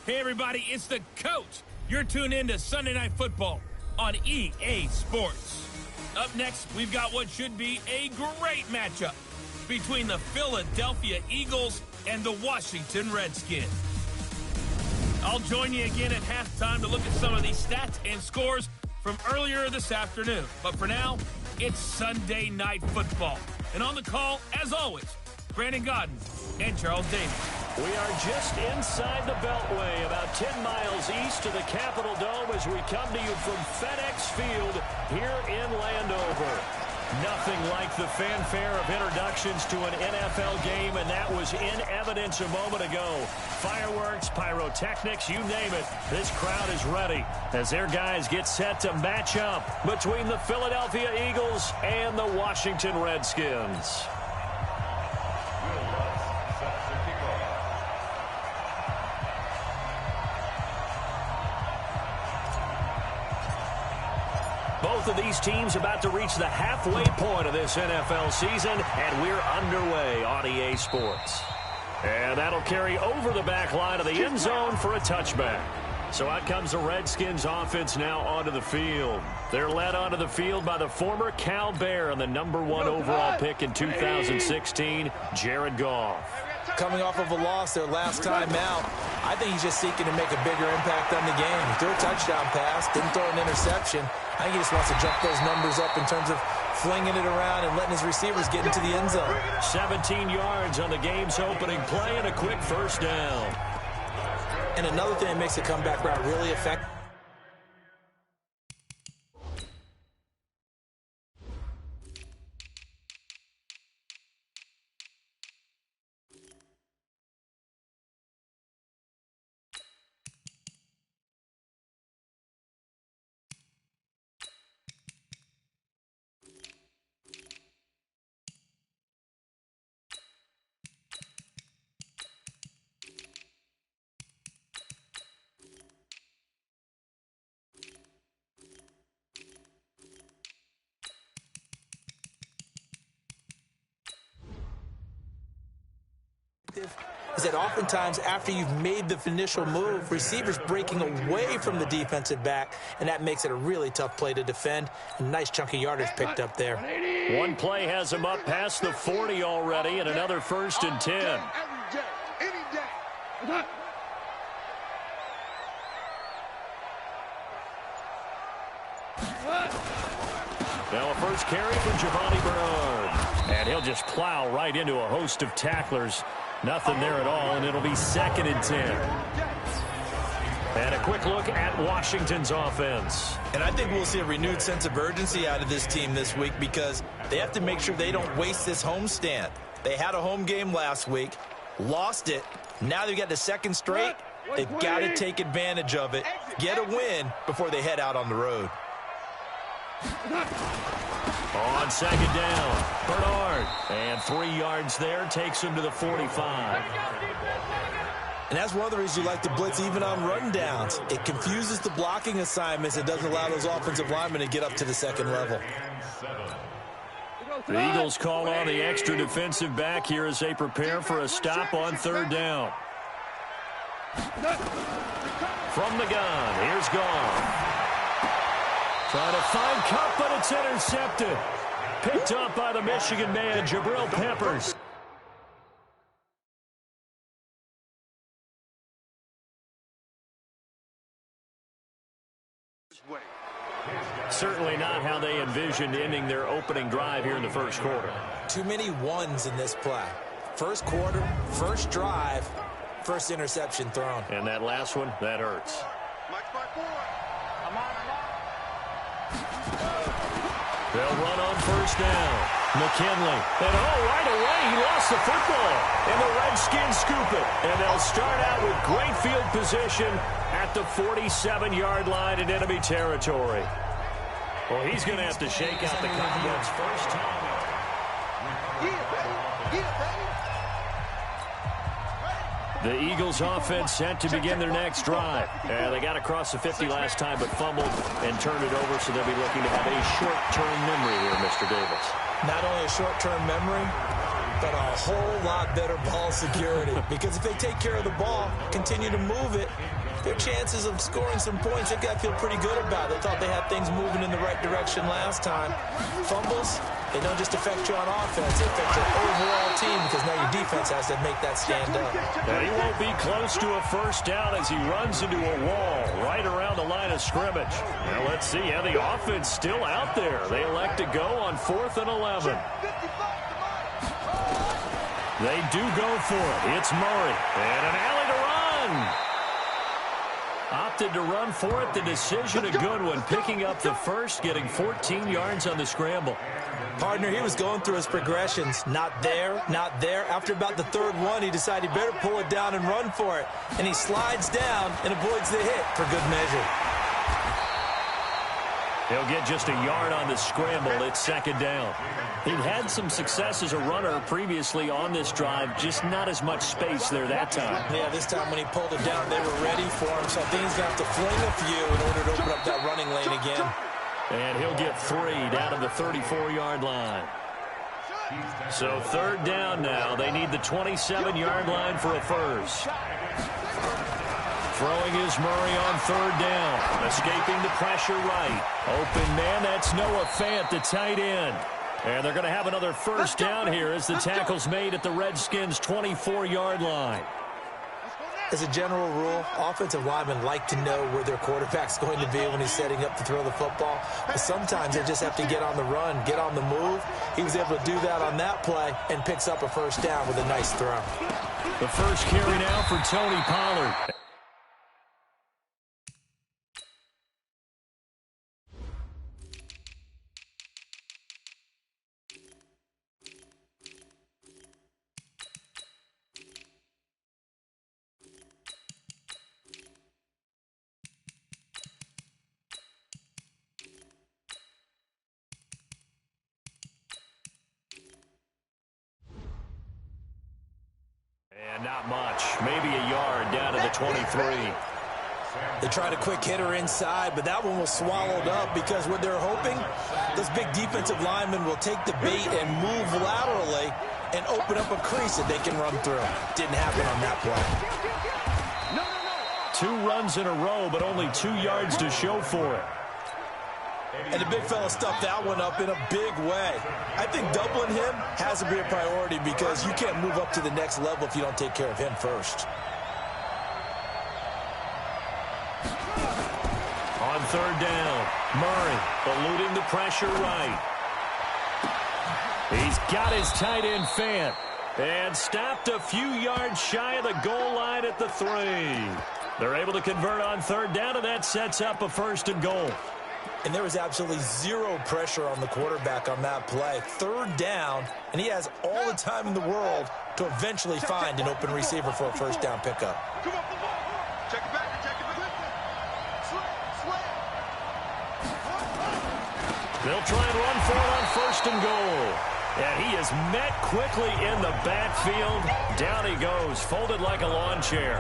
Hey, everybody, it's the coach. You're tuned in to Sunday Night Football on EA Sports. Up next, we've got what should be a great matchup between the Philadelphia Eagles and the Washington Redskins. I'll join you again at halftime to look at some of these stats and scores from earlier this afternoon. But for now, it's Sunday Night Football. And on the call, as always, Brandon Godden and Charles Davis. We are just inside the Beltway, about 10 miles east of the Capitol Dome as we come to you from FedEx Field here in Landover. Nothing like the fanfare of introductions to an NFL game, and that was in evidence a moment ago. Fireworks, pyrotechnics, you name it. This crowd is ready as their guys get set to match up between the Philadelphia Eagles and the Washington Redskins. Both of these teams about to reach the halfway point of this NFL season, and we're underway on EA Sports. And that'll carry over the back line of the end zone for a touchback. So out comes the Redskins offense now onto the field. They're led onto the field by the former Cal Bear and the #1 overall pick in 2016, Jared Goff. Coming off of a loss their last time out, I think he's just seeking to make a bigger impact on the game. He threw a touchdown pass, didn't throw an interception. I think he just wants to jump those numbers up in terms of flinging it around and letting his receivers get into the end zone. 17 yards on the game's opening play and a quick first down. And another thing that makes the comeback route really effective. Is that oftentimes after you've made the initial move, receivers breaking away from the defensive back, and that makes it a really tough play to defend. A nice chunk of yardage picked up there. One play has him up past the 40 already, and another 1st and 10. Now a first carry for Giovanni Bernard. And he'll just plow right into a host of tacklers. Nothing there at all, and it'll be 2nd and 10. And a quick look at Washington's offense. And I think we'll see a renewed sense of urgency out of this team this week because they have to make sure they don't waste this homestand. They had a home game last week, lost it. Now they've got the 2nd straight. They've got to take advantage of it, get a win before they head out on the road. On 2nd down, Bernard. And 3 yards there, takes him to the 45. And that's one of the reasons you like to blitz even on rundowns. It confuses the blocking assignments. It doesn't allow those offensive linemen to get up to the 2nd level. The Eagles call on the extra defensive back here as they prepare for a stop on 3rd down. From the gun, here's Goff. Trying to find Cup, but it's intercepted. Picked up by the Michigan man, Jabril Peppers. Certainly not how they envisioned ending their opening drive here in the 1st quarter. Too many ones in this play. 1st quarter, 1st drive, 1st interception thrown. And that last one, that hurts. They'll run on 1st down. McKinley. And right away, he lost the football. And the Redskins scoop it. And they'll start out with great field position at the 47-yard line in enemy territory. Well, he's going to have to shake out the Cowboys first time. The Eagles offense set to begin their next drive. They got across the 50 last time but fumbled and turned it over, so they'll be looking to have a short-term memory here, Mr. Davis. Not only a short-term memory, but a whole lot better ball security. Because if they take care of the ball, continue to move it, their chances of scoring some points, they've got to feel pretty good about it. They thought they had things moving in the right direction last time. Fumbles, they don't just affect you on offense, they affect your overall team because now your defense has to make that stand up. And he won't be close to a first down as he runs into a wall right around the line of scrimmage. Now let's see how the offense still out there. They elect to go on 4th and 11. They do go for it. It's Murray. And an alley to run. Opted to run for it. The decision a good one. Picking up the first, getting 14 yards on the scramble. Partner, he was going through his progressions. Not there, not there. After about the 3rd one, he decided he better pull it down and run for it. And he slides down and avoids the hit for good measure. He'll get just a yard on the scramble. It's 2nd down. He'd had some success as a runner previously on this drive, just not as much space there that time. Yeah, this time when he pulled it down, they were ready for him, so I think he's going to have to fling a few in order to open up that running lane again. And he'll get 3 down to the 34-yard line. So 3rd down now. They need the 27-yard line for a first. Throwing is Murray on 3rd down. Escaping the pressure right. Open man, that's Noah Fant, the tight end. And they're going to have another first down here as the tackle's made at the Redskins' 24-yard line. As a general rule, offensive linemen like to know where their quarterback's going to be when he's setting up to throw the football. But sometimes they just have to get on the run, get on the move. He was able to do that on that play and picks up a first down with a nice throw. The first carry now for Tony Pollard. And not much. Maybe a yard down to the 23. They tried a quick hitter inside, but that one was swallowed up because what they're hoping, those big defensive linemen will take the bait and move laterally and open up a crease that they can run through. Didn't happen on that play. 2 runs in a row, but only 2 yards to show for it. And the big fella stuffed that one up in a big way. I think doubling him has to be a priority because you can't move up to the next level if you don't take care of him first. On 3rd down, Murray eluding the pressure right. He's got his tight end Fant and stopped a few yards shy of the goal line at the 3. They're able to convert on 3rd down, and that sets up a 1st and goal. And there was absolutely zero pressure on the quarterback on that play. 3rd down, and he has all the time in the world to eventually find an open receiver for a first down pickup. Come on, check it back, They'll try and run for it on 1st and goal. And he is met quickly in the backfield. Down he goes, folded like a lawn chair.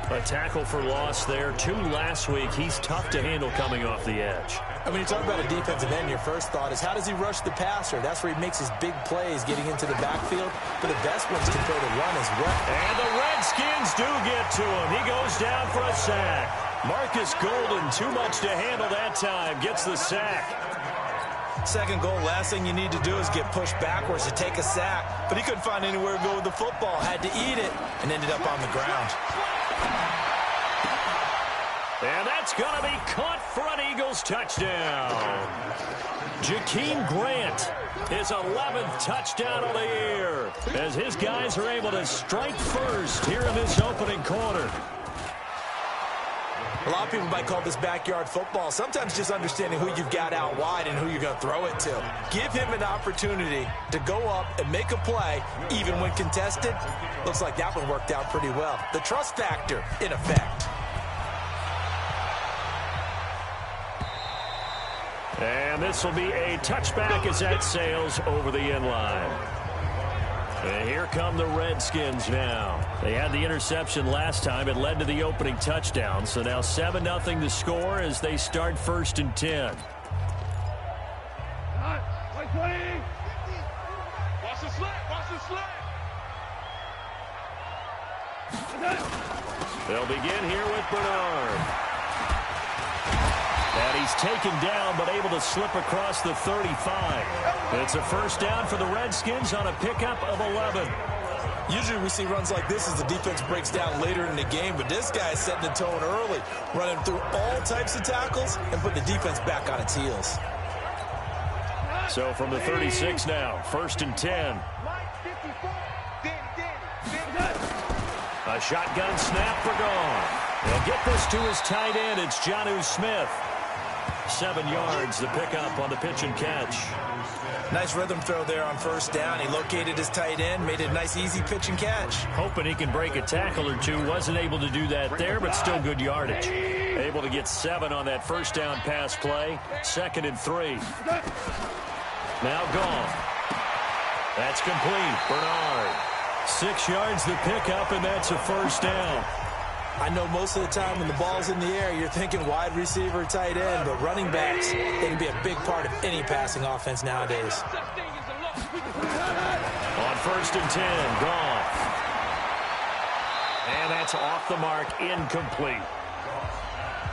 A tackle for loss there. 2 last week. He's tough to handle coming off the edge. And when you talk about a defensive end, your first thought is how does he rush the passer? That's where he makes his big plays getting into the backfield. But the best ones can throw the run as well. And the Redskins do get to him. He goes down for a sack. Marcus Golden, too much to handle that time. Gets the sack. 2nd goal, last thing you need to do is get pushed backwards to take a sack. But he couldn't find anywhere to go with the football. Had to eat it and ended up on the ground. And that's going to be caught for an Eagles touchdown. Jakeem Grant, his 11th touchdown of the year, as his guys are able to strike first here in this opening quarter. A lot of people might call this backyard football. Sometimes just understanding who you've got out wide and who you're going to throw it to. Give him an opportunity to go up and make a play, even when contested. Looks like that one worked out pretty well. The trust factor in effect. And this will be a touchback as that sails over the end line. And here come the Redskins now. They had the interception last time. It led to the opening touchdown. So now 7-0 to score as they start 1st and 10. Watch the slant. Watch the slant. They'll begin here with Bernard. And he's taken down, but able to slip across the 35. It's a first down for the Redskins on a pickup of 11. Usually we see runs like this as the defense breaks down later in the game, but this guy is setting the tone early, running through all types of tackles and putting the defense back on its heels. So from the 36 now, 1st and 10. A shotgun snap for gone. They'll get this to his tight end. It's Jonnu Smith. 7 yards, the pickup on the pitch and catch. Nice rhythm throw there on first down. He located his tight end, made it a nice, easy pitch and catch. Hoping he can break a tackle or two. Wasn't able to do that there, but still good yardage. Able to get 7 on that first down pass play. 2nd and 3. Now gone. That's complete. Bernard. 6 yards the pickup, and that's a first down. I know most of the time when the ball's in the air, you're thinking wide receiver, tight end, but running backs, they can be a big part of any passing offense nowadays. On 1st and 10, gone. And that's off the mark, incomplete.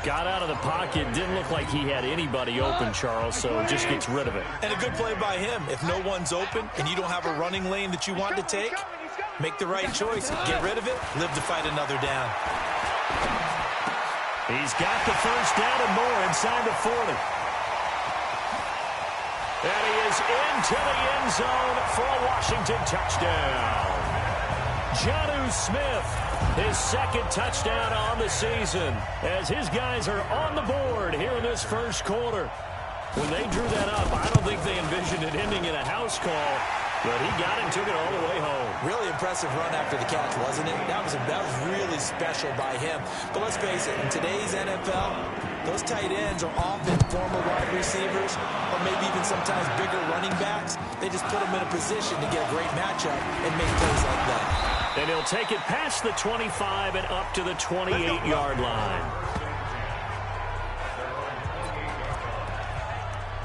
Got out of the pocket, didn't look like he had anybody open, Charles, so just gets rid of it. And a good play by him. If no one's open and you don't have a running lane that you want to take, make the right choice. Get rid of it, live to fight another down. He's got the first down and more inside the 40. And he is into the end zone for a Washington touchdown. Jonnu Smith, his 2nd touchdown on the season, as his guys are on the board here in this first quarter. When they drew that up, I don't think they envisioned it ending in a house call, but he got it and took it all the way home. Really impressive run after the catch, wasn't it? That was really special by him. But let's face it, in today's NFL, those tight ends are often former wide receivers or maybe even sometimes bigger running backs. They just put them in a position to get a great matchup and make plays like that. And he'll take it past the 25 and up to the 28-yard line.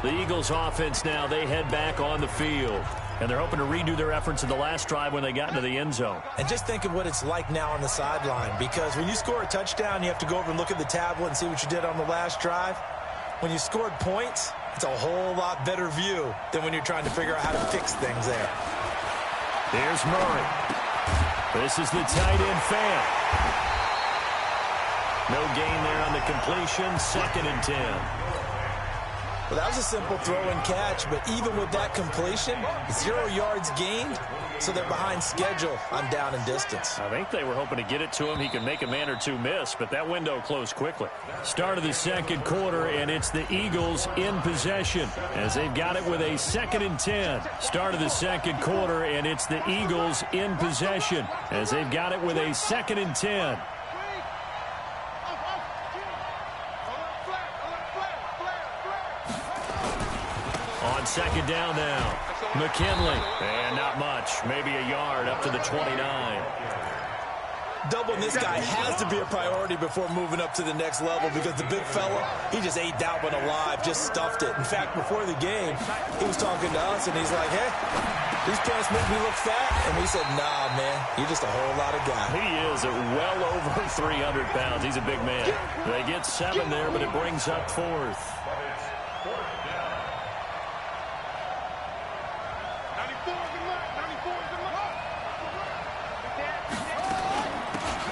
The Eagles offense now, they head back on the field. And they're hoping to redo their efforts in the last drive when they got into the end zone. And just think of what it's like now on the sideline, because when you score a touchdown, you have to go over and look at the tablet and see what you did on the last drive. When you scored points, it's a whole lot better view than when you're trying to figure out how to fix things there. Here's Murray. This is the tight end fan. No gain there on the completion. 2nd and 10. Well, that was a simple throw and catch, but even with that completion, 0 yards gained, so they're behind schedule on down and distance. I think they were hoping to get it to him. He could make a man or two miss, but that window closed quickly. Start of the 2nd quarter, and it's the Eagles in possession as they've got it with a 2nd and 10. Start of the 2nd quarter, and it's the Eagles in possession as they've got it with a 2nd and 10. On 2nd down now, McKinley, and not much, maybe a yard up to the 29. Doubling this guy has to be a priority before moving up to the next level, because the big fella, he just ate that one alive, just stuffed it. In fact, before the game, he was talking to us, and he's like, hey, these pants make me look fat. And we said, nah, man, you're just a whole lot of guy. He is well over 300 pounds. He's a big man. They get 7 there, but it brings up 4th.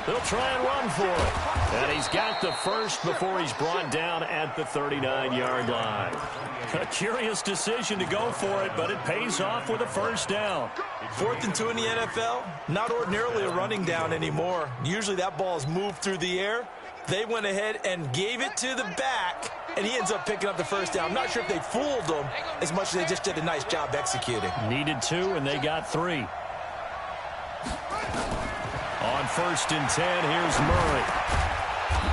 They'll try and run for it. And he's got the first before he's brought down at the 39-yard line. A curious decision to go for it, but it pays off with a first down. 4th and 2 in the NFL, not ordinarily a running down anymore. Usually that ball is moved through the air. They went ahead and gave it to the back, and he ends up picking up the first down. I'm not sure if they fooled him as much as they just did a nice job executing. Needed 2, and they got 3. On 1st and 10, here's Murray.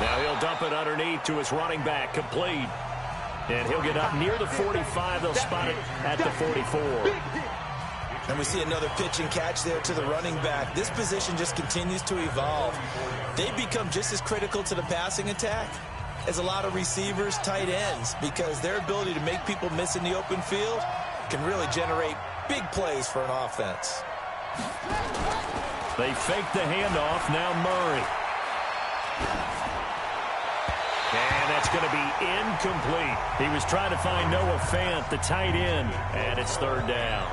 Now he'll dump it underneath to his running back, complete. And he'll get up near the 45. They'll spot it at the 44. And we see another pitch and catch there to the running back. This position just continues to evolve. They become just as critical to the passing attack as a lot of receivers, tight ends, because their ability to make people miss in the open field can really generate big plays for an offense. They fake the handoff. Now Murray. And that's going to be incomplete. He was trying to find Noah Fant, the tight end, and it's third down.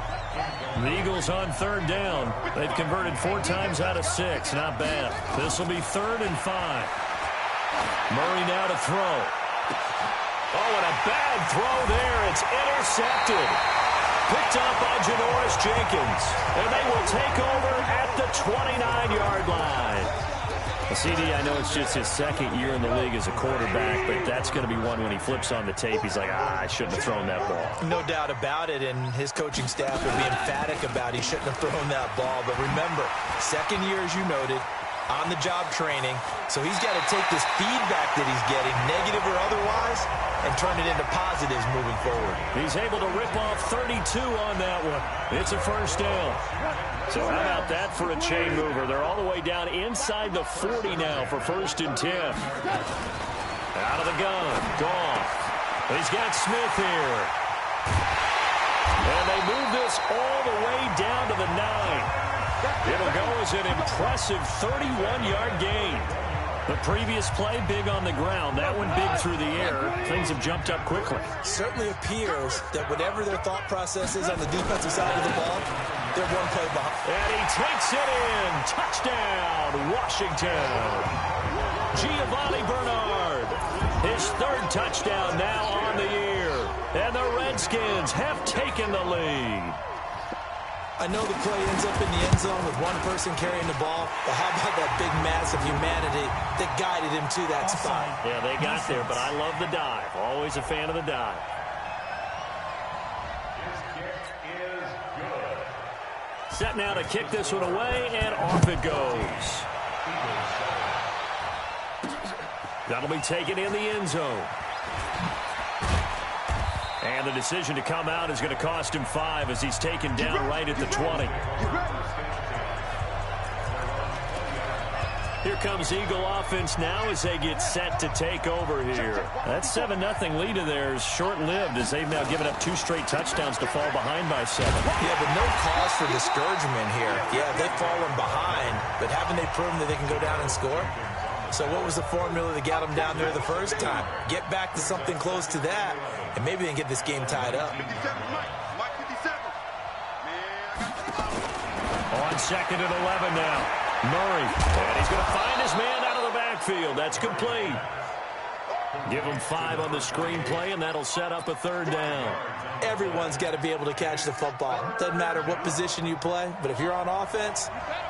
The Eagles on third down. They've converted 4 times out of 6. Not bad. This will be 3rd and 5. Murray now to throw. Oh, and a bad throw there. It's intercepted. Picked up by Janoris Jenkins. And they will take over at the 29-yard line. CD, I know it's just his 2nd year in the league as a quarterback, but that's going to be one when he flips on the tape. He's like, I shouldn't have thrown that ball. No doubt about it, and his coaching staff will be emphatic about he shouldn't have thrown that ball. But remember, 2nd year, as you noted, on-the-job training. So he's got to take this feedback that he's getting, negative or otherwise, and turn it into positives moving forward. He's able to rip off 32 on that one. It's a first down. So how about that for a chain mover? They're all the way down inside the 40 now for 1st and 10. Out of the gun. Goff. He's got Smith here. And they move this all the way down to the 9. It'll go as an impressive 31-yard gain. The previous play, big on the ground. That one big through the air. Things have jumped up quickly. Certainly appears that whatever their thought process is on the defensive side of the ball, they're one play behind. And he takes it in. Touchdown, Washington. Giovanni Bernard. His 3rd touchdown now on the year. And the Redskins have taken the lead. I know the play ends up in the end zone with one person carrying the ball, but how about that big mass of humanity that guided him to that spot? Yeah, they got there, but I love the dive. Always a fan of the dive. Set now to kick this one away, and off it goes. That'll be taken in the end zone. And the decision to come out is going to cost him 5 as he's taken down right at the 20. Here comes Eagle offense now as they get set to take over here. That 7-0 lead of theirs short-lived as they've now given up 2 straight touchdowns to fall behind by 7. Yeah, but no cause for discouragement here. Yeah, they've fallen behind, but haven't they proven that they can go down and score? So what was the formula that got them down there the first time? Get back to something close to that, and maybe they can get this game tied up. On 2nd and 11 now. Murray, and he's going to find his man out of the backfield. That's complete. Give him 5 on the screenplay, and that'll set up a 3rd down. Everyone's got to be able to catch the football. Doesn't matter what position you play, but if you're on offense,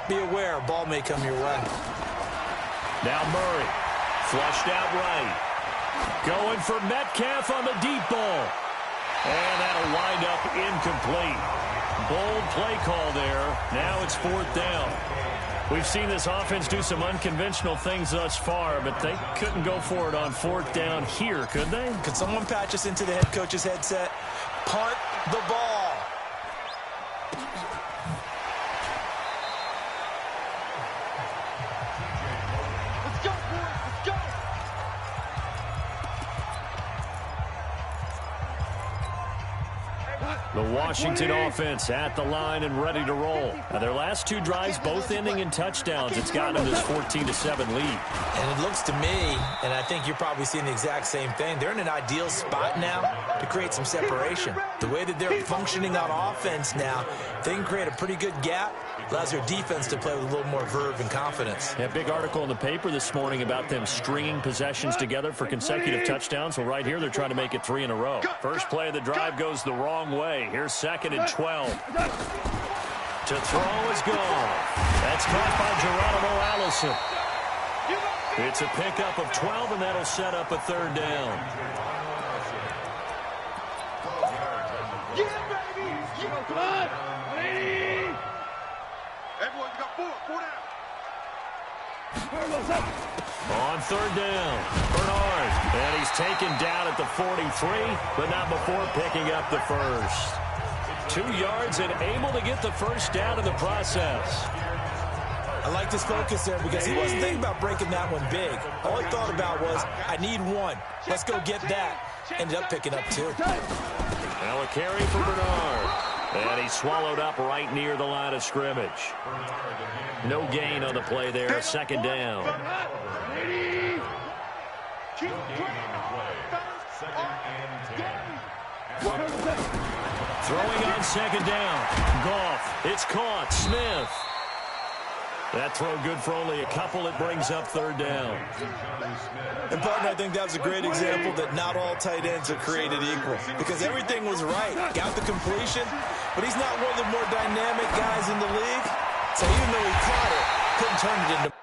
be aware a ball may come your way. Now Murray, flushed out right. Going for Metcalf on the deep ball. And that'll wind up incomplete. Bold play call there. Now it's 4th down. We've seen this offense do some unconventional things thus far, but they couldn't go for it on 4th down here, could they? Could someone patch us into the head coach's headset? Punt the ball. The Washington offense at the line and ready to roll. Now, their last 2 drives both ending in touchdowns. It's gotten them this 14-7 lead. And it looks to me, and I think you're probably seeing the exact same thing, they're in an ideal spot now to create some separation. The way that they're functioning on offense now, they can create a pretty good gap. Allows their defense to play with a little more verve and confidence. Yeah, big article in the paper this morning about them stringing possessions together for consecutive touchdowns. Well, right here, they're trying to make it 3 in a row. First play of the drive goes the wrong way. Here's 2nd and 12. To throw is gone. That's caught by Geronimo Allison. It's a pickup of 12, and that'll set up a 3rd down. Yeah, baby! Yeah, come on! Everyone, you got 4 down. On 3rd down, Bernard. And he's taken down at the 43, but not before picking up the first. 2 yards and able to get the first down in the process. I like this focus there because he wasn't thinking about breaking that one big. All he thought about was, I need 1. Let's go get that. Ended up picking up 2. Now a carry for Bernard. And he swallowed up right near the line of scrimmage. No gain on the play there. Second down. Throwing on second down. Goff. It's caught. Smith. That throw good for only a couple. It brings up third down. And, partner, I think that was a great example that not all tight ends are created equal, because everything was right. Got the completion, but he's not one of the more dynamic guys in the league. So even though he caught it, couldn't turn it into...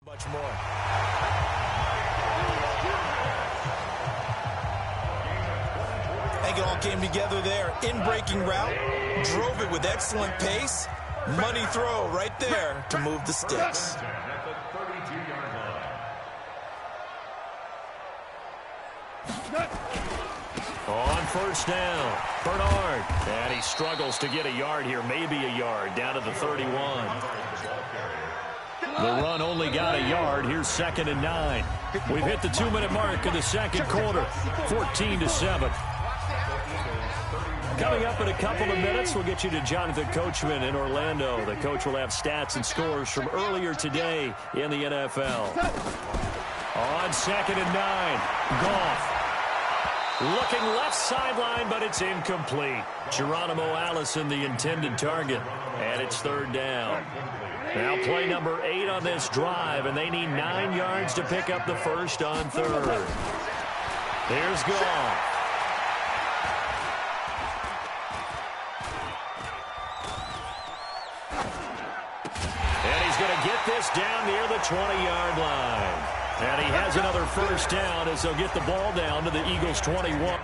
much more. I think it all came together there. In-breaking route, drove it with excellent pace. Money throw right there to move the sticks. On first down, Bernard. And he struggles to get a yard here, maybe a yard, down to the 31. The run only got a yard. Here's 2nd and 9. We've hit the 2-minute mark of the second quarter, 14-7. Coming up in a couple of minutes, we'll get you to Jonathan Coachman in Orlando. The coach will have stats and scores from earlier today in the NFL. On 2nd and 9, Goff. Looking left sideline, but it's incomplete. Geronimo Allison, the intended target, and it's third down. Now play number 8 on this drive, and they need 9 yards to pick up the first on third. Here's Goff. And he's going to get this down near the 20-yard line. And he has another first down as they'll get the ball down to the Eagles 21.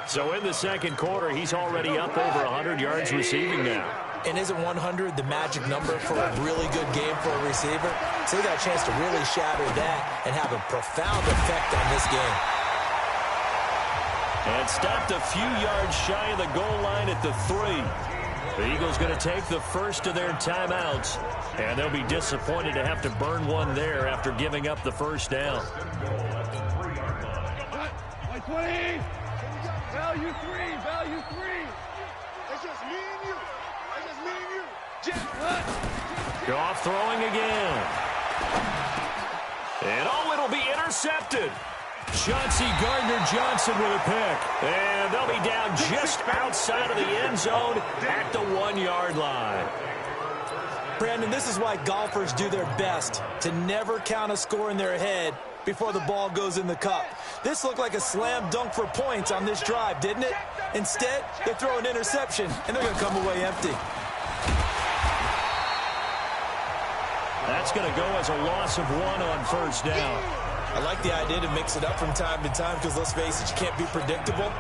So in the second quarter, he's already up over 100 yards receiving now. And isn't 100 the magic number for a really good game for a receiver? So he got a chance to really shatter that and have a profound effect on this game. And stopped a few yards shy of the goal line at the 3. The Eagles going to take the first of their timeouts, and they'll be disappointed to have to burn one there after giving up the first down. 20. Value 3. Value 3. It's just me and you. It's just me and you. Goff throwing again. And it'll be intercepted. Chauncey Gardner-Johnson with a pick. And they'll be down just outside of the end zone at the 1-yard line. Brandon, this is why golfers do their best to never count a score in their head before the ball goes in the cup. This looked like a slam dunk for points on this drive, didn't it? Instead, they throw an interception, and they're going to come away empty. That's going to go as a loss of 1 on first down. I like the idea to mix it up from time to time because, let's face it, you can't be predictable.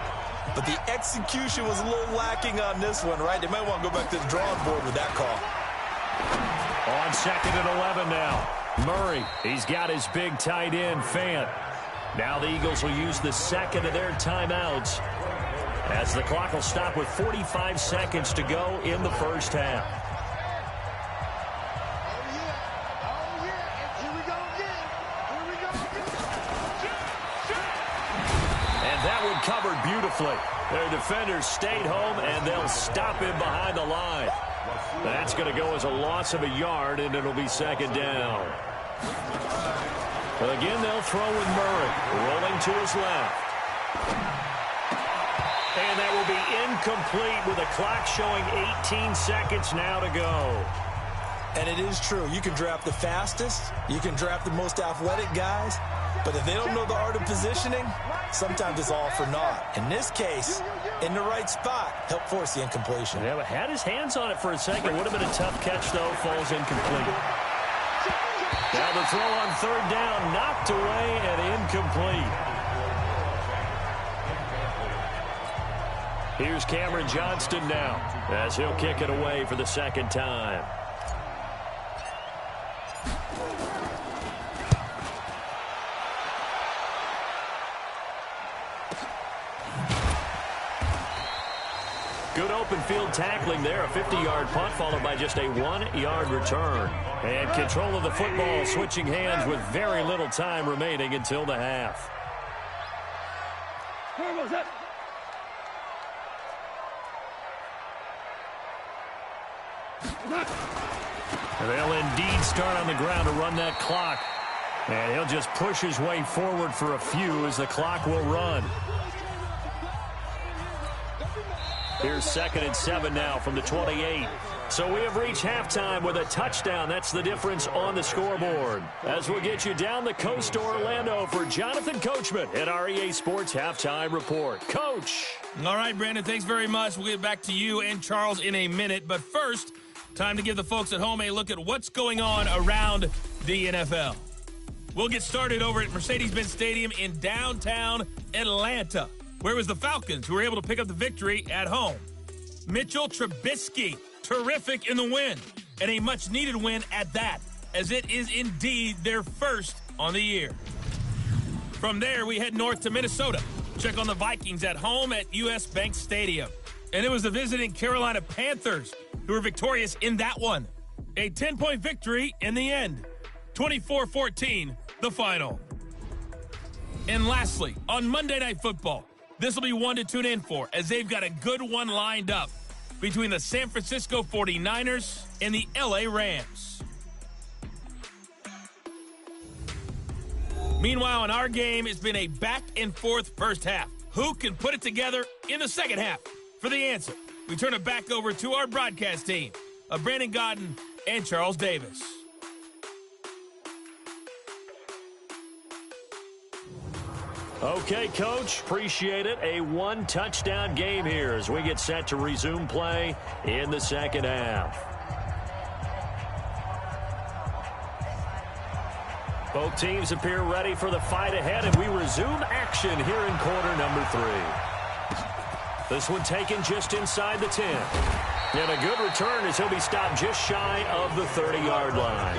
But the execution was a little lacking on this one, right? They might want to go back to the drawing board with that call. On 2nd and 11 now. Murray, he's got his big tight end, Fant. Now the Eagles will use the second of their timeouts as the clock will stop with 45 seconds to go in the first half. And that one covered beautifully. Their defenders stayed home, and they'll stop him behind the line. That's going to go as a loss of a yard, and it'll be second down. But again, they'll throw with Murray, rolling to his left. And that will be incomplete with the clock showing 18 seconds now to go. And it is true. You can draft the fastest. You can draft the most athletic guys. But if they don't know the art of positioning, sometimes it's all for naught. In this case, in the right spot, help force the incompletion. Yeah, but had his hands on it for a second. Would have been a tough catch, though. Falls incomplete. Now the throw on third down, knocked away and incomplete. Here's Cameron Johnston now as he'll kick it away for the second time. Good open field tackling there. A 50-yard punt followed by just a 1-yard return. And control of the football switching hands with very little time remaining until the half. They'll indeed start on the ground to run that clock. And he'll just push his way forward for a few as the clock will run. Here's 2nd and 7 now from the 28. So we have reached halftime with a touchdown. That's the difference on the scoreboard. As we'll get you down the coast to Orlando for Jonathan Coachman at our EA Sports Halftime Report. Coach. All right, Brandon, thanks very much. We'll get back to you and Charles in a minute. But first, time to give the folks at home a look at what's going on around the NFL. We'll get started over at Mercedes-Benz Stadium in downtown Atlanta, where it was the Falcons who were able to pick up the victory at home. Mitchell Trubisky, terrific in the win, and a much-needed win at that, as it is indeed their first on the year. From there, we head north to Minnesota. Check on the Vikings at home at US Bank Stadium. And it was the visiting Carolina Panthers who were victorious in that one. A 10-point victory in the end. 24-14, the final. And lastly, on Monday Night Football, this will be one to tune in for, as they've got a good one lined up between the San Francisco 49ers and the LA Rams. Meanwhile, in our game, it's been a back-and-forth first half. Who can put it together in the second half? For the answer, we turn it back over to our broadcast team of Brandon Godden and Charles Davis. Okay, Coach, appreciate it. A one-touchdown game here as we get set to resume play in the second half. Both teams appear ready for the fight ahead, and we resume action here in quarter number 3. This one taken just inside the 10. And a good return as he'll be stopped just shy of the 30-yard line.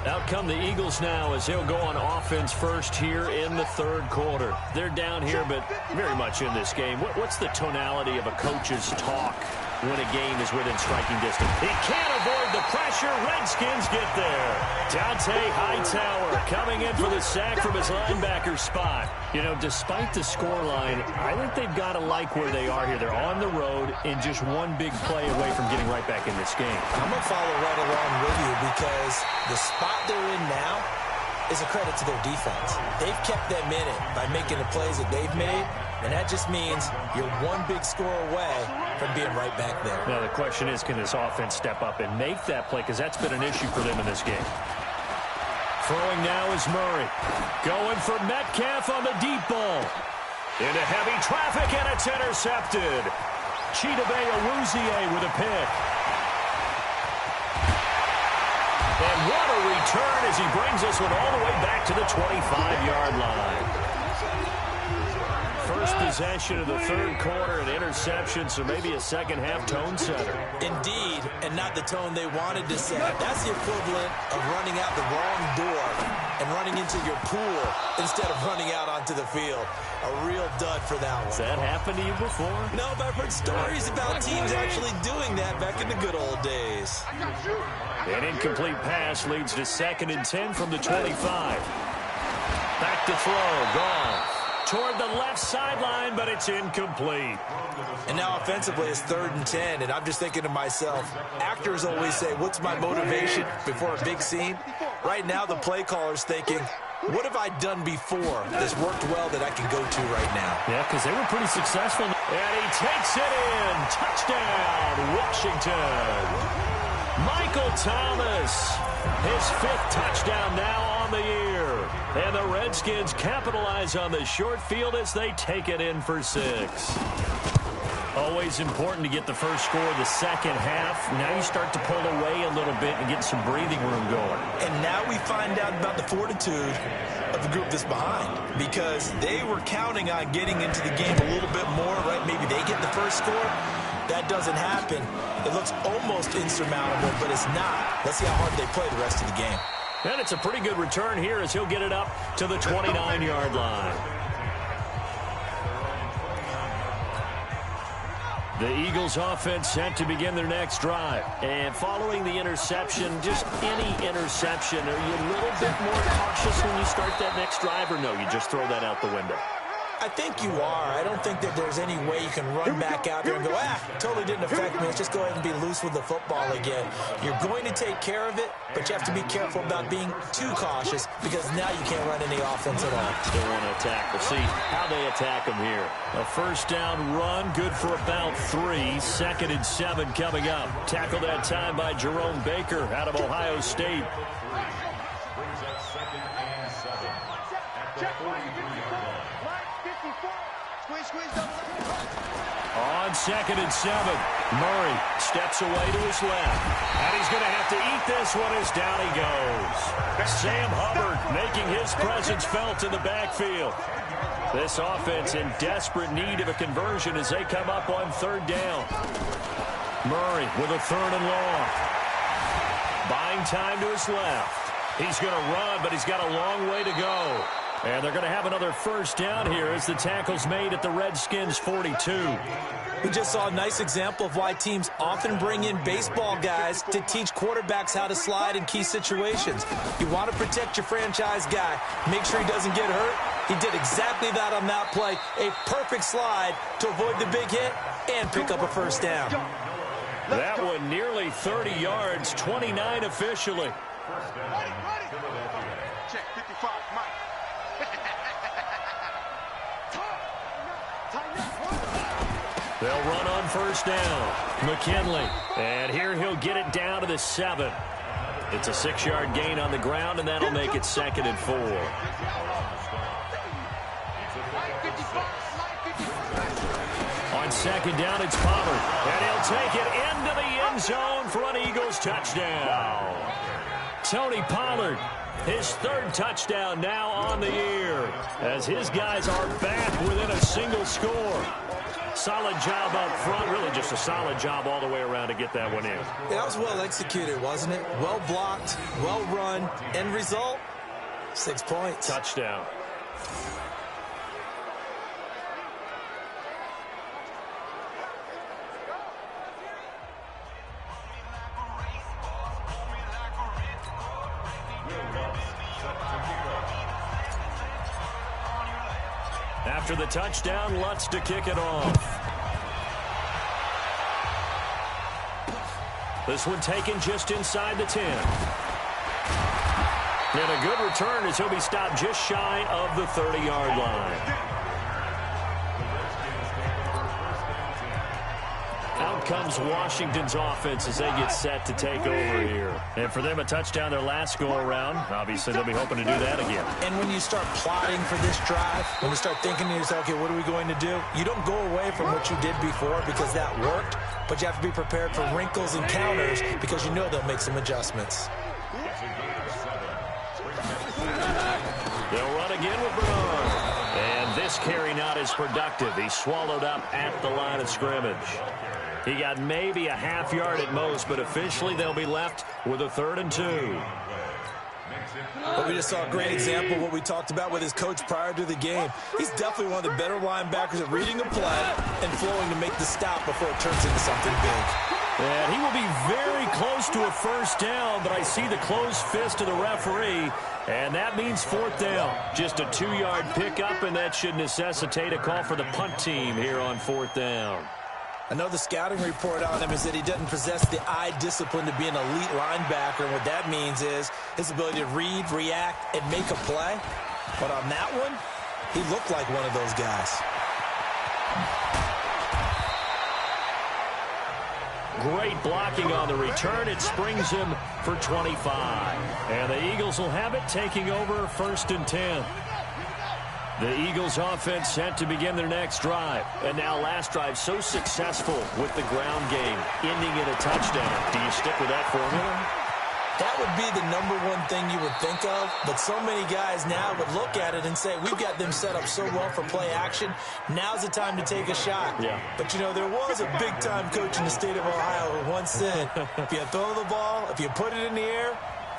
Out come the Eagles now as they'll go on offense first here in the third quarter. They're down here, but very much in this game. What's the tonality of a coach's talk when a game is within striking distance? He can't avoid the pressure. Redskins get there. Dante Hightower coming in for the sack from his linebacker spot. You know, despite the scoreline, I think they've got to like where they are here. They're on the road and just one big play away from getting right back in this game. I'm going to follow right along with you because the spot they're in now is a credit to their defense. They've kept them in it by making the plays that they've made, and that just means you're one big score away from being right back there. Now the question is, can this offense step up and make that play? Because that's been an issue for them in this game. Throwing now is Murray. Going for Metcalf on the deep ball. Into heavy traffic, and it's intercepted. Chidobe Awuzie with a pick. And what a return as he brings this one all the way back to the 25-yard line. First possession of the third quarter, an interception, so maybe a second-half tone setter. Indeed, and not the tone they wanted to set. That's the equivalent of running out the wrong door and running into your pool instead of running out onto the field. A real dud for that one. Has that happened to you before? No, but I've heard stories about teams actually doing that back in the good old days. An incomplete pass leads to 2nd and 10 from the 25. Back to throw, gone. toward the left sideline, but it's incomplete. And now offensively it's 3rd and 10, and I'm just thinking to myself, actors always say, what's my motivation before a big scene? Right now the play caller's thinking, what have I done before that's worked well that I can go to right now? Yeah, because they were pretty successful. And he takes it in. Touchdown, Washington. Michael Thomas, his 5th touchdown now on the year. And the Redskins capitalize on the short field as they take it in for 6. Always important to get the first score of the second half. Now you start to pull away a little bit and get some breathing room going. And now we find out about the fortitude of the group that's behind, because they were counting on getting into the game a little bit more, right? Maybe they get the first score. That doesn't happen. It looks almost insurmountable, but it's not. Let's see how hard they play the rest of the game. And it's a pretty good return here as he'll get it up to the 29-yard line. The Eagles offense set to begin their next drive. And following the interception, just any interception, are you a little bit more cautious when you start that next drive, or no, you just throw that out the window? I think you are. I don't think that there's any way you can run back out there and go, totally didn't affect me. Let's just go ahead and be loose with the football again. You're going to take care of it, but you have to be careful about being too cautious, because now you can't run any offense at all. Still want to attack. We'll see how they attack them here. A first down run, good for about 3. 2nd and 7 coming up. Tackled that time by Jerome Baker out of Ohio State. On 2nd and 7, Murray steps away to his left. And he's going to have to eat this one as down he goes. Sam Hubbard making his presence felt in the backfield. This offense in desperate need of a conversion as they come up on 3rd down. Murray with a 3rd and long. Buying time to his left. He's going to run, but he's got a long way to go. And they're going to have another first down here as the tackle's made at the Redskins 42. We just saw a nice example of why teams often bring in baseball guys to teach quarterbacks how to slide in key situations. You want to protect your franchise guy. Make sure he doesn't get hurt. He did exactly that on that play. A perfect slide to avoid the big hit and pick up a first down. That one nearly 30 yards, 29 officially. Check 55, Mike. They'll run on first down. McKinley. And here he'll get it down to the 7. It's a 6-yard gain on the ground, and that'll make it 2nd and 4. On 2nd down, it's Pollard. And he'll take it into the end zone for an Eagles touchdown. Tony Pollard, his 3rd touchdown now on the year, as his guys are back within a single score. Solid job up front, really just a solid job all the way around to get that one in. Yeah, that was well executed, wasn't it? Well blocked, well run. End result, 6 points. Touchdown. After the touchdown, Lutz to kick it off. This one taken just inside the 10. And a good return as he'll be stopped just shy of the 30-yard line. Out comes Washington's offense as they get set to take over here. And for them, a touchdown their last go-around. Obviously, they'll be hoping to do that again. And when you start plotting for this drive, when you start thinking to yourself, okay, what are we going to do? You don't go away from what you did before because that worked, but you have to be prepared for wrinkles and counters because you know they'll make some adjustments. They'll run again with Bernard. And this carry not as productive. He's swallowed up at the line of scrimmage. He got maybe a half yard at most, but officially they'll be left with a 3rd and 2. Well, we just saw a great example of what we talked about with his coach prior to the game. He's definitely one of the better linebackers at reading a play and flowing to make the stop before it turns into something big. And he will be very close to a first down, but I see the closed fist of the referee, and that means fourth down. Just a 2-yard pickup, and that should necessitate a call for the punt team here on fourth down. I know the scouting report on him is that he doesn't possess the eye discipline to be an elite linebacker, and what that means is his ability to read, react, and make a play. But on that one, he looked like one of those guys. Great blocking on the return. It springs him for 25. And the Eagles will have it, taking over first and 10. The Eagles offense set to begin their next drive. And now last drive so successful with the ground game, ending in a touchdown. Do you stick with that formula? That would be the number one thing you would think of, but so many guys now would look at it and say, we've got them set up so well for play action, now's the time to take a shot. Yeah. But, you know, there was a big-time coach in the state of Ohio who once said, if you throw the ball, if you put it in the air,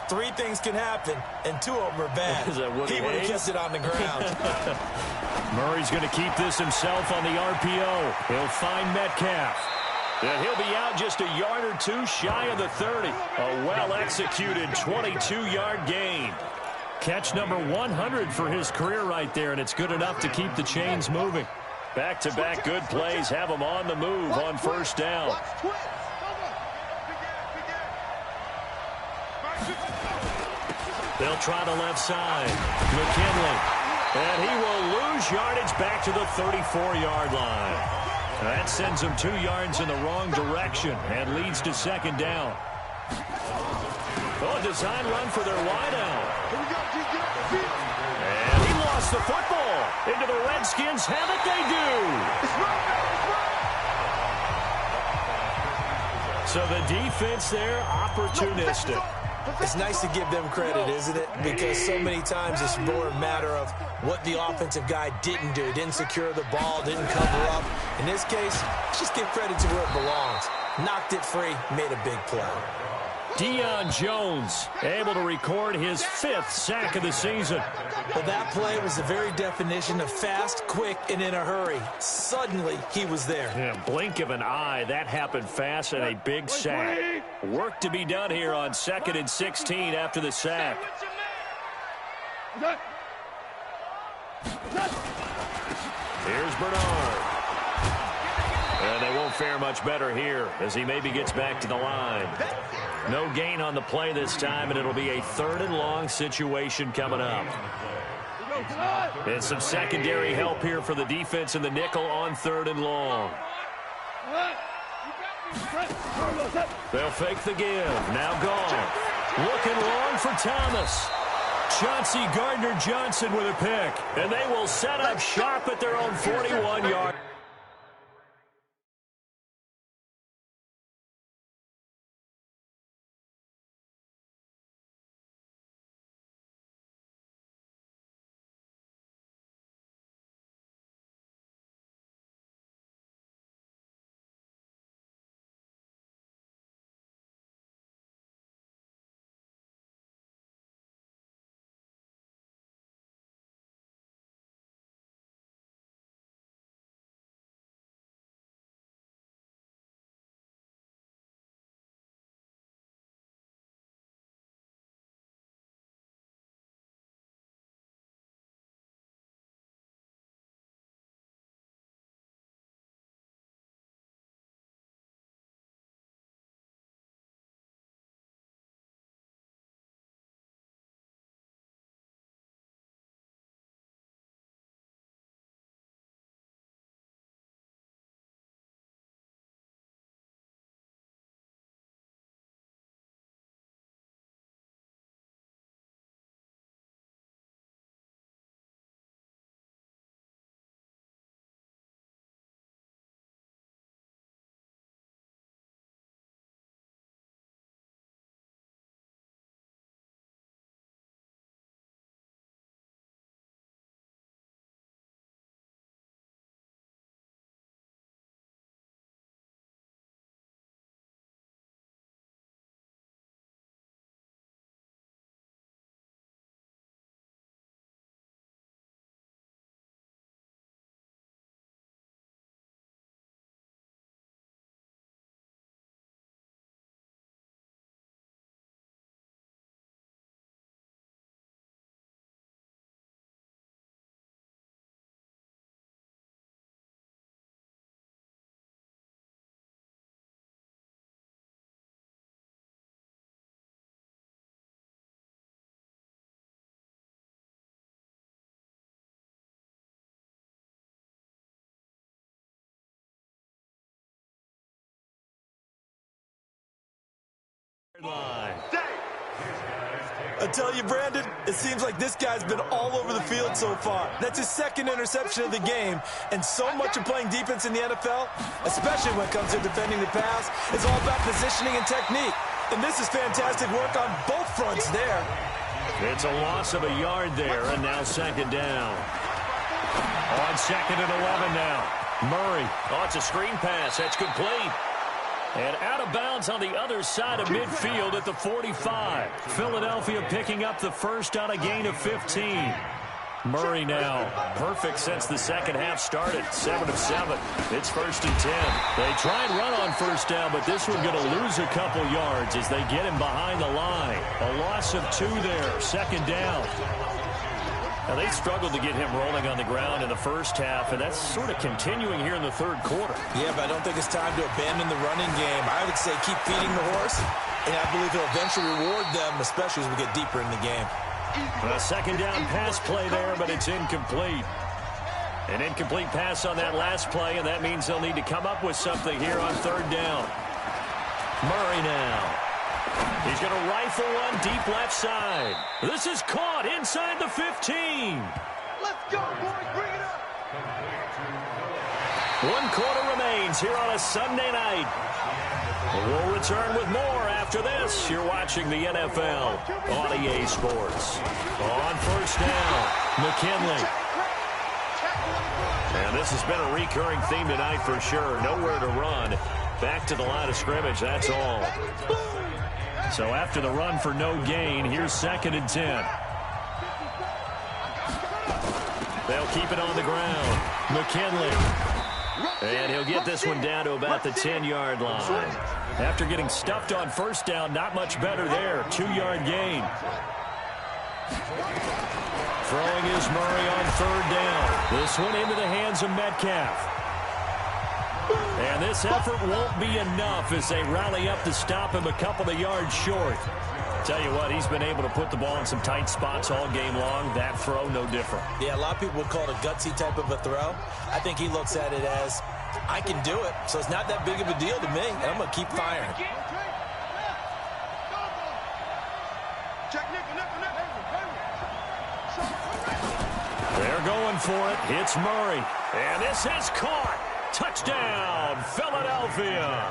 3 things can happen, and 2 of them are bad. He would have kept it on the ground. Murray's going to keep this himself on the RPO. He'll find Metcalf. And he'll be out just a yard or 2 shy of the 30. A well-executed 22-yard gain. Catch number 100 for his career right there, and it's good enough to keep the chains moving. Back-to-back good plays have him on the move on first down. They'll try the left side. McKinley. And he will lose yardage back to the 34-yard line. That sends him 2 yards in the wrong direction and leads to second down. Oh, a design run for their wideout. And he lost the football. Into the Redskins. Have it they do. So the defense there, opportunistic. It's nice to give them credit, isn't it? Because so many times it's more a matter of what the offensive guy didn't do. Didn't secure the ball, didn't cover up. In this case, just give credit to where it belongs. Knocked it free, made a big play. Deion Jones able to record his 5th sack of the season. Well, that play was the very definition of fast, quick, and in a hurry. Suddenly, he was there. Yeah, blink of an eye, that happened fast and a big sack. Work to be done here on 2nd and 16 after the sack. Here's Bernard. And they won't fare much better here as he maybe gets back to the line. No gain on the play this time, and it'll be a 3rd and long situation coming up. And some secondary help here for the defense in the nickel on 3rd and long. They'll fake the give. Now gone. Looking long for Thomas. Chauncey Gardner-Johnson with a pick. And they will set up shop at their own 41-yard. I tell you, Brandon, it seems like this guy's been all over the field so far. That's his second interception of the game, and so much of playing defense in the NFL, especially when it comes to defending the pass, is all about positioning and technique. And this is fantastic work on both fronts there. It's a loss of a yard there, and now second down. On 2nd and 11 now. Murray. Oh, it's a screen pass. That's complete. And out of bounds on the other side of midfield at the 45. Philadelphia picking up the first on a gain of 15. Murray now perfect since the second half started. 7 of 7. It's 1st and 10. They try and run on first down, but this one going to lose a couple yards as they get him behind the line. A loss of 2 there. 2nd down. Now, they struggled to get him rolling on the ground in the first half, and that's sort of continuing here in the third quarter. Yeah, but I don't think it's time to abandon the running game. I would say keep feeding the horse, and I believe he'll eventually reward them, especially as we get deeper in the game. A 2nd down pass play there, but it's incomplete. An incomplete pass on that last play, and that means they'll need to come up with something here on 3rd down. Murray now. He's going to rifle one deep left side. This is caught inside the 15. Let's go, boys. Bring it up. 1 quarter remains here on a Sunday night. We'll return with more after this. You're watching the NFL on EA Sports. On 1st down, McKinley. And this has been a recurring theme tonight for sure. Nowhere to run. Back to the line of scrimmage, that's all. So after the run for no gain, here's 2nd and 10. They'll keep it on the ground. McKinley. And he'll get this one down to about the 10-yard line. After getting stuffed on first down, not much better there. 2-yard gain. Throwing is Murray on 3rd down. This one into the hands of Metcalf. And this effort won't be enough as they rally up to stop him a couple of yards short. Tell you what, he's been able to put the ball in some tight spots all game long. That throw, no different. Yeah, a lot of people would call it a gutsy type of a throw. I think he looks at it as, I can do it, so it's not that big of a deal to me, and I'm going to keep firing. They're going for it. It's Murray. And this is caught. Touchdown, Philadelphia.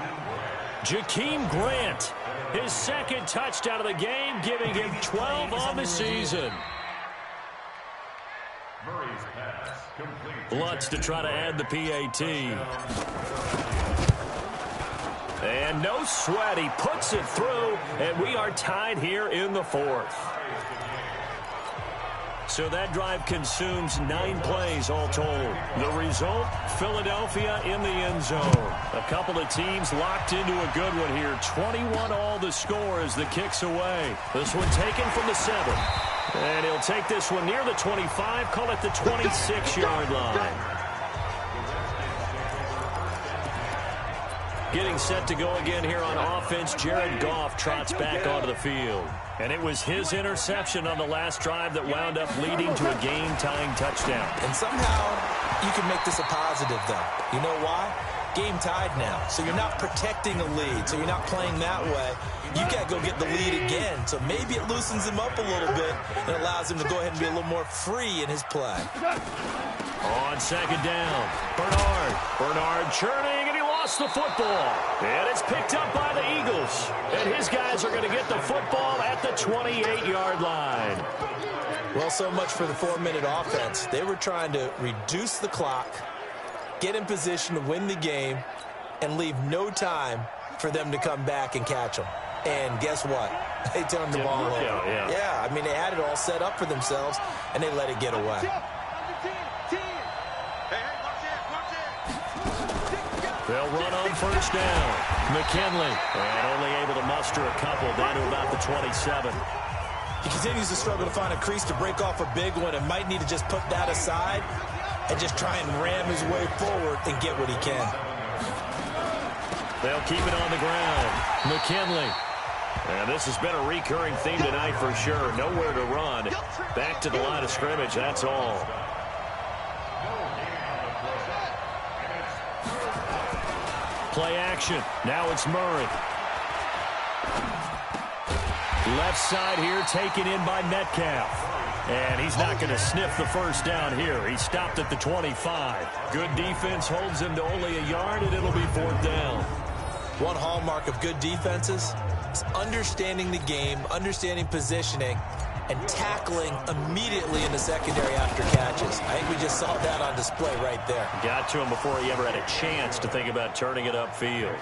Jakeem Grant, his 2nd touchdown of the game, giving him 12 on the season. Lutz to try to add the PAT. And no sweat. He puts it through, and we are tied here in the 4th. So that drive consumes 9 plays all told. The result, Philadelphia in the end zone. A couple of teams locked into a good one here. 21 all the score as the kick's away. This one taken from the 7. And he'll take this one near the 25, call it the 26-yard line. Getting set to go again here on offense, Jared Goff trots back onto the field. And it was his interception on the last drive that wound up leading to a game-tying touchdown. And somehow you can make this a positive, though. You know why? Game tied now. So you're not protecting a lead. So you're not playing that way. You got to go get the lead again. So maybe it loosens him up a little bit and allows him to go ahead and be a little more free in his play. On 2nd down, Bernard churning, and he lost the football. And it's picked up by the Eagles. And his guys are going to get the football at the 28-yard line. Well, so much for the 4-minute offense. They were trying to reduce the clock, get in position to win the game, and leave no time for them to come back and catch them. And guess what? They turned the ball over. Yeah, I mean, they had it all set up for themselves, and they let it get away. They'll run on first down. McKinley, and only able to muster a couple down to about the 27. He continues to struggle to find a crease to break off a big one and might need to just put that aside and just try and ram his way forward and get what he can. They'll keep it on the ground. McKinley. And this has been a recurring theme tonight for sure. Nowhere to run. Back to the line of scrimmage, that's all. Play action. Now it's Murray. Left side here taken in by Metcalf. And he's not going to sniff the first down here. He stopped at the 25. Good defense holds him to only a yard, and it'll be 4th down. One hallmark of good defenses is understanding the game, understanding positioning, and tackling immediately in the secondary after catches. I think we just saw that on display right there. Got to him before he ever had a chance to think about turning it upfield.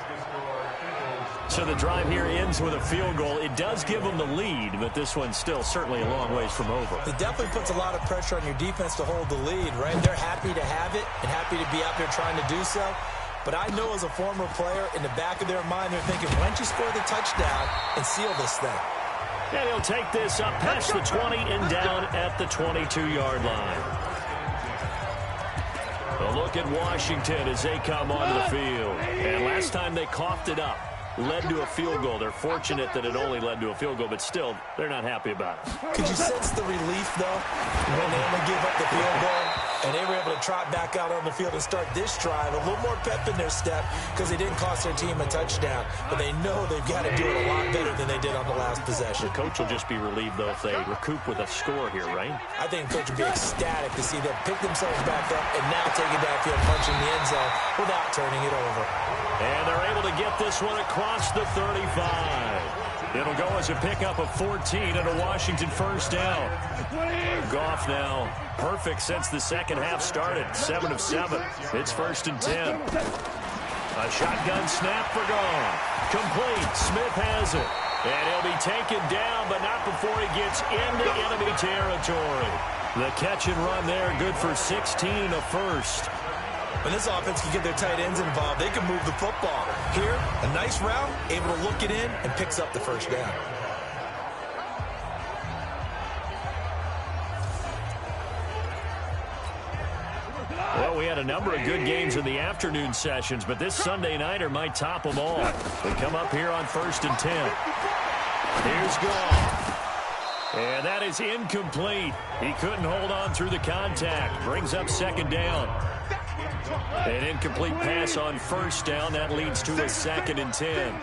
So the drive here ends with a field goal. It does give them the lead, but this one's still certainly a long ways from over. It definitely puts a lot of pressure on your defense to hold the lead, right? They're happy to have it and happy to be out there trying to do so. But I know as a former player, in the back of their mind, they're thinking, why don't you score the touchdown and seal this thing? And he'll take this up past the 20 and down at the 22-yard line. A look at Washington as they come onto the field. And last time they coughed it up, led to a field goal. They're fortunate that it only led to a field goal, but still, they're not happy about it. Could you sense the relief, though, when they only gave up the field goal and they were able to trot back out on the field and start this drive? A little more pep in their step because they didn't cost their team a touchdown, but they know they've got to do it a lot better than they did on the last possession. The coach will just be relieved, though, if they recoup with a score here, right? I think the coach will be ecstatic to see them pick themselves back up and now take it downfield, punching the end zone without turning it over. And they're able to get this one across the 35. It'll go as a pickup of 14 and a Washington first down. Goff now perfect since the second half started. 7 of 7. It's 1st and 10. A shotgun snap for Goff. Complete. Smith has it. And he'll be taken down, but not before he gets into enemy territory. The catch and run there, good for 16 and a first. When this offense can get their tight ends involved, they can move the football. Here, a nice route, able to look it in, and picks up the first down. Well, we had a number of good games in the afternoon sessions, but this Sunday nighter might top them all. We come up here on 1st and 10. Here's Goff. And that is incomplete. He couldn't hold on through the contact. Brings up 2nd down. An incomplete pass on 1st down. That leads to a 2nd and 10.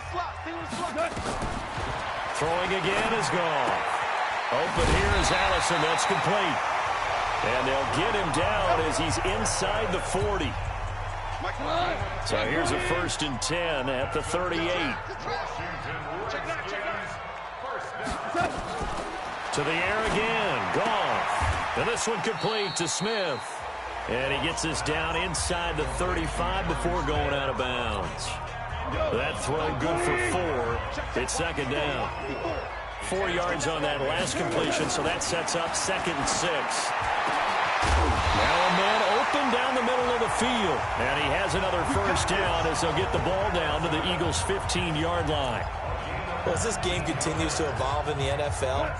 Throwing again is Goff. Open here is Allison. That's complete. And they'll get him down as he's inside the 40. So here's a 1st and 10 at the 38. To the air again. Goff. And this one complete to Smith. And he gets this down inside the 35 before going out of bounds. That throw good for 4. It's 2nd down. 4 yards on that last completion, so that sets up 2nd and 6. Now a man open down the middle of the field. And he has another first down as they'll get the ball down to the Eagles' 15-yard line. Well, as this game continues to evolve in the NFL,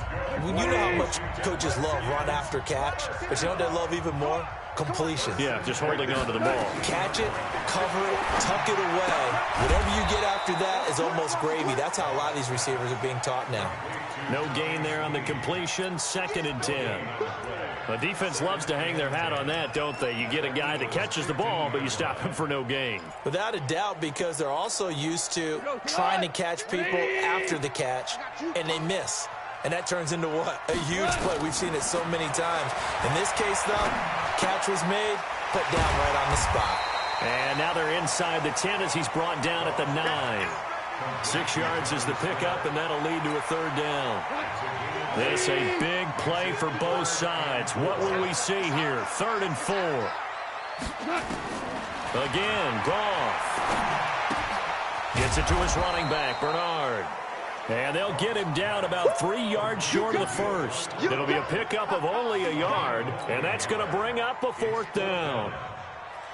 you know how much coaches love run after catch, but you know what they love even more? Completion. Yeah, just holding on to the ball. Catch it, cover it, tuck it away. Whatever you get after that is almost gravy. That's how a lot of these receivers are being taught now. No gain there on the completion. 2nd and 10. The defense loves to hang their hat on that, don't they? You get a guy that catches the ball, but you stop him for no gain. Without a doubt, because they're also used to trying to catch people after the catch, and they miss. And that turns into what? A huge play. We've seen it so many times. In this case, though, catch was made, put down right on the spot. And now they're inside the 10 as he's brought down at the 9. 6 yards is the pickup, and that'll lead to a 3rd down. This a big play for both sides. What will we see here? 3rd and 4. Again, Goff. Gets it to his running back, Bernard. And they'll get him down about 3 yards short of the first. It'll be a pickup of only a yard, and that's going to bring up a 4th down.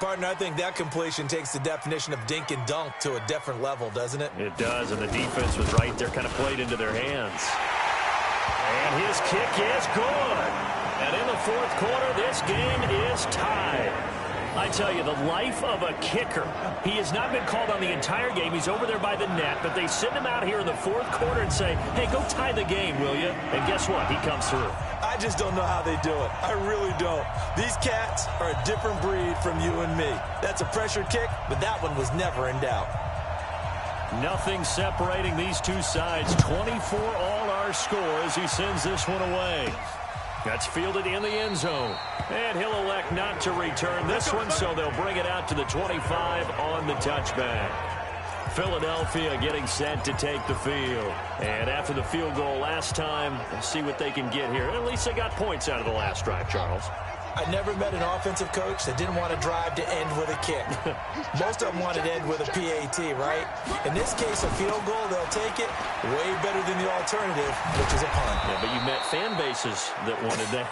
Partner, I think that completion takes the definition of dink and dunk to a different level, doesn't it? It does, and the defense was right there, kind of played into their hands. And his kick is good. And in the 4th quarter, this game is tied. I tell you, the life of a kicker. He has not been called on the entire game. He's over there by the net, but they send him out here in the 4th quarter and say, hey, go tie the game, will you? And guess what? He comes through. I just don't know how they do it. I really don't. These cats are a different breed from you and me. That's a pressure kick, but that one was never in doubt. Nothing separating these two sides. 24 all our score as he sends this one away. That's fielded in the end zone. And he'll elect not to return this one, so they'll bring it out to the 25 on the touchback. Philadelphia getting set to take the field. And after the field goal last time, we'll see what they can get here. At least they got points out of the last drive, Charles. I never met an offensive coach that didn't want to drive to end with a kick. Most of them wanted to end with a PAT, right? In this case, a field goal, they'll take it way better than the alternative, which is a punt. Yeah, but you met fan bases that wanted that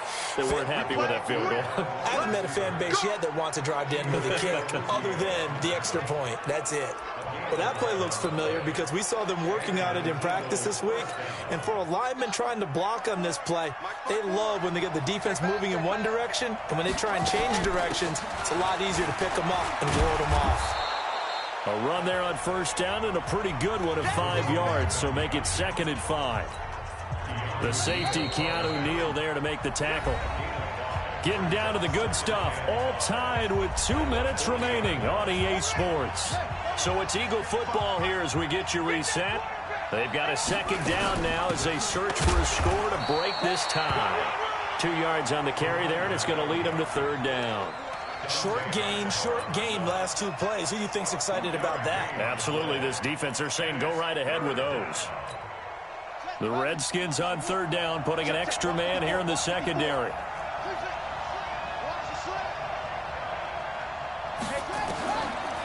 weren't happy with that field goal. I haven't met a fan base yet that wants to drive to end with a kick other than the extra point. That's it. Well, that play looks familiar because we saw them working on it in practice this week. And for a lineman trying to block on this play, they love when they get the defense moving in one direction. And when they try and change directions, it's a lot easier to pick them up and ward them off. A run there on first down and a pretty good one of 5 yards, so make it 2nd and 5. The safety, Keanu Neal, there to make the tackle. Getting down to the good stuff, all tied with 2 minutes remaining on EA Sports. So it's Eagle football here as we get you reset. They've got a 2nd down now as they search for a score to break this tie. 2 yards on the carry there, and it's going to lead them to 3rd down. Short game, last 2 plays. Who do you think's excited about that? Absolutely. This defense, they're saying go right ahead with those. The Redskins on 3rd down, putting an extra man here in the secondary.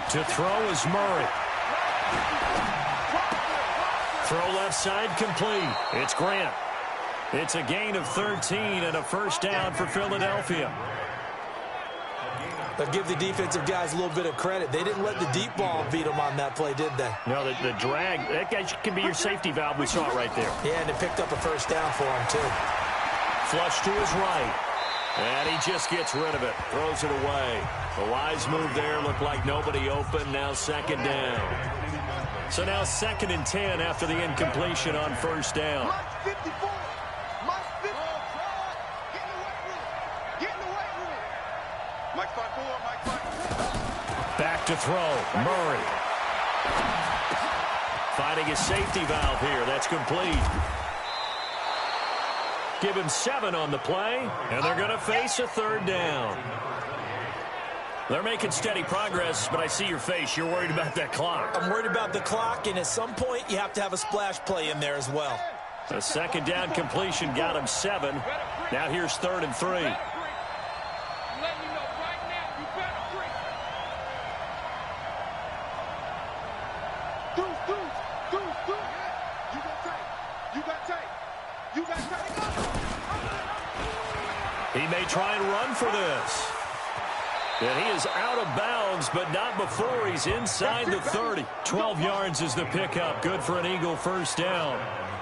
To throw is Murray. Throw left side complete. It's Grant. It's a gain of 13 and a 1st down for Philadelphia. They'll give the defensive guys a little bit of credit. They didn't let the deep ball beat them on that play, did they? No, the drag, that guy can be your safety valve. We saw it right there. Yeah, and it picked up a 1st down for him, too. Flush to his right. And he just gets rid of it. Throws it away. The wise move there. Looked like nobody open. Now 2nd down. So now 2nd and 10 after the incompletion on 1st down. Back to throw. Murray. Finding his safety valve here. That's complete. Give him 7 on the play, and they're going to face a 3rd down. They're making steady progress, but I see your face. You're worried about that clock. I'm worried about the clock, and at some point, you have to have a splash play in there as well. A 2nd down completion got him 7. Now here's 3rd and 3. He may try and run for this. And he is out of bounds, but not before he's inside the 30. 12 yards is the pickup. Good for an Eagle 1st down.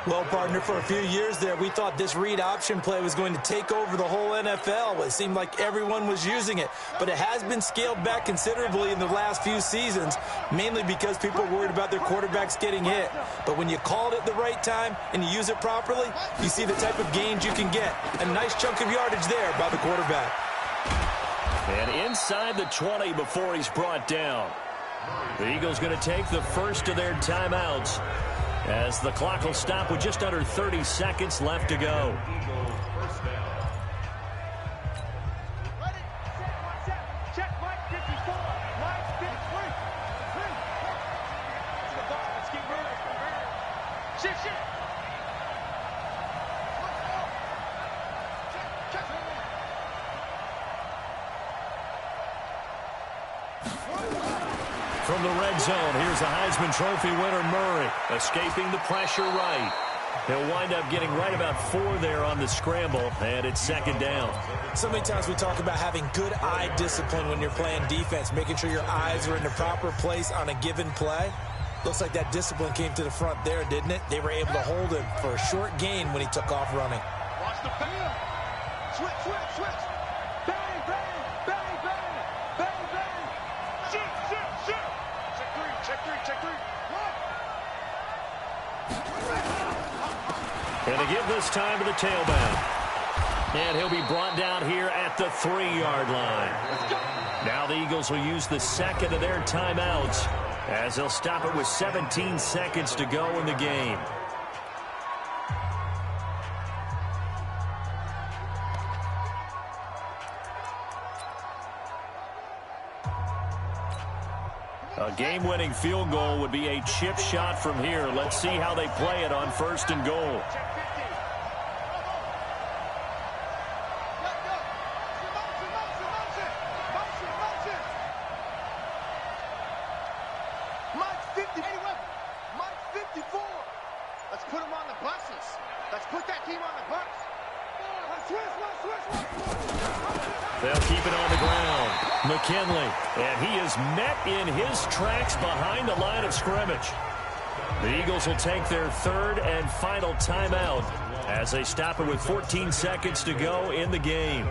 Well, partner, for a few years there, we thought this read option play was going to take over the whole NFL. It seemed like everyone was using it. But it has been scaled back considerably in the last few seasons, mainly because people are worried about their quarterbacks getting hit. But when you call it at the right time and you use it properly, you see the type of gains you can get. A nice chunk of yardage there by the quarterback. And inside the 20 before he's brought down. The Eagles going to take the first of their timeouts as the clock will stop with just under 30 seconds left to go. From the red zone, here's the Heisman Trophy winner, Murray, escaping the pressure right. He'll wind up getting right about 4 there on the scramble, and it's 2nd down. So many times we talk about having good eye discipline when you're playing defense, making sure your eyes are in the proper place on a given play. Looks like that discipline came to the front there, didn't it? They were able to hold him for a short gain when he took off running. Watch the field. Switch. Bang, bang, bang, bang, bang, bang. Shoot. Check three. And to give this time to the tailback. And he'll be brought down here at the 3-yard line. Now the Eagles will use the 2nd of their timeouts As they'll stop it with 17 seconds to go in the game. A game-winning field goal would be a chip shot from here. Let's see how they play it on 1st and goal. Let's put them on the buses. Let's put that team on the bus. They'll keep it on the ground. McKinley, and he is met in his tracks behind the line of scrimmage. The Eagles will take their 3rd and final timeout as they stop it with 14 seconds to go in the game.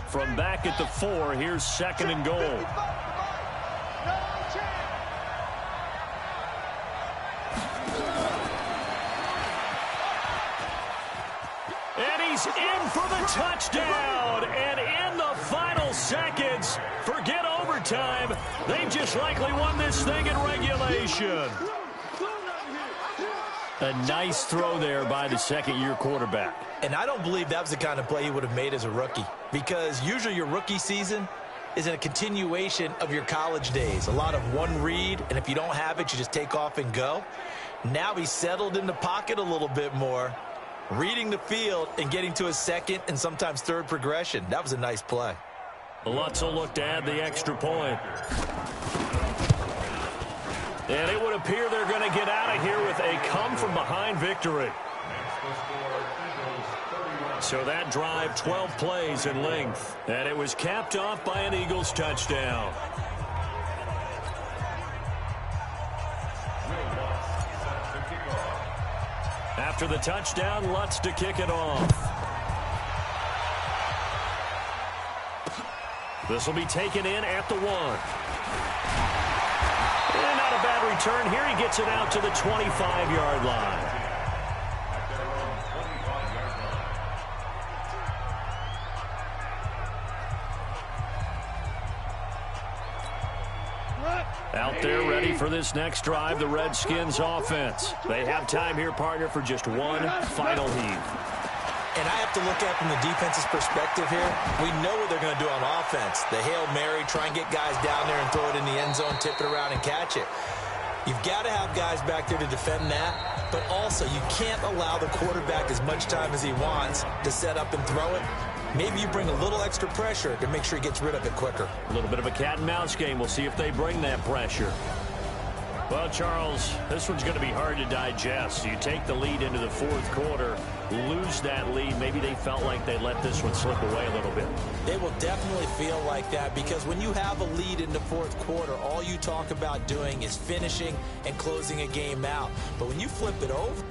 From back at the 4, here's 2nd and goal. And he's in for the touchdown. And in the final seconds, forget overtime. They just likely won this thing in regulation. A nice throw there by the second-year quarterback. And I don't believe that was the kind of play he would have made as a rookie, because usually your rookie season is in a continuation of your college days. A lot of one read, and if you don't have it, you just take off and go. Now he's settled in the pocket a little bit more, reading the field and getting to his 2nd and sometimes 3rd progression. That was a nice play. Lutz will look to add the extra point. And it would appear they're going to get out of here with a come-from-behind victory. So that drive, 12 plays in length. And it was capped off by an Eagles touchdown. After the touchdown, Lutz to kick it off. This will be taken in at the 1. And not a bad return here. He gets it out to the 25-yard line. Out there ready for this next drive, the Redskins offense. They have time here, partner, for just one final heave. And I have to look at from the defense's perspective here. We know what they're going to do on offense. The Hail Mary, try and get guys down there and throw it in the end zone, tip it around and catch it. You've got to have guys back there to defend that, but also you can't allow the quarterback as much time as he wants to set up and throw it. Maybe you bring a little extra pressure to make sure he gets rid of it quicker. A little bit of a cat and mouse game. We'll see if they bring that pressure. Well, Charles, this one's going to be hard to digest. You take the lead into the 4th quarter, lose that lead. Maybe they felt like they let this one slip away a little bit. They will definitely feel like that, because when you have a lead in the 4th quarter, all you talk about doing is finishing and closing a game out. But when you flip it over,